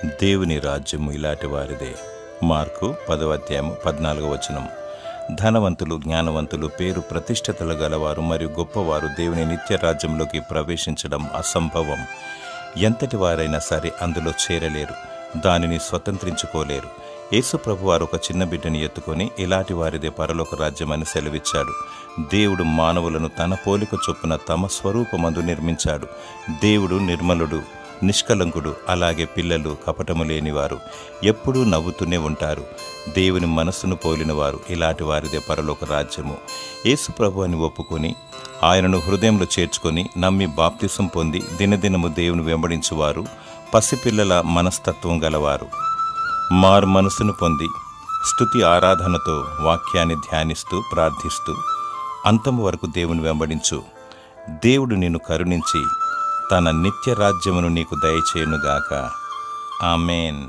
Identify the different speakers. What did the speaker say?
Speaker 1: దేవుని రాజ్యము ఇలాంటి వారిదే. మార్కు 10:14. ధనవంతులు, జ్ఞానవంతులు, పేరు ప్రతిష్టతలు గలవారు మరియు గొప్పవారు దేవుని నిత్య రాజ్యంలోకి ప్రవేశించడం అసంభవం. ఎంతటి వారైనా సరే అందులో చేరలేరు, దానిని స్వతంత్రించుకోలేరు. యేసు ప్రభువారు ఒక చిన్న బిడ్డని ఎత్తుకొని ఇలాంటి వారిదే పరలోక రాజ్యమని సెలవిచ్చాడు. దేవుడు మానవులను తన పోలిక చొప్పున తమ స్వరూపమందు నిర్మించాడు. దేవుడు నిర్మలుడు, నిష్కలంకుడు. అలాగే పిల్లలు కపటము లేనివారు, ఎప్పుడూ నవ్వుతూనే ఉంటారు. దేవుని మనస్సును పోలినవారు, ఇలాంటి వారిదే పరలోక రాజ్యము. యేసు ప్రభు అని ఒప్పుకొని ఆయనను హృదయంలో చేర్చుకొని నమ్మి బాప్తిసం పొంది దినదినము దేవుని వెంబడించువారు పసిపిల్లల మనస్తత్వం గలవారు. మారు మనసును పొంది స్తుతి ఆరాధనతో వాక్యాన్ని ధ్యానిస్తూ ప్రార్థిస్తూ అంతము వరకు దేవుని వెంబడించు. దేవుడు నిన్ను కరుణించి తన నిత్య రాజ్యమును నీకు దయచేయునుగాక. ఆమేన్.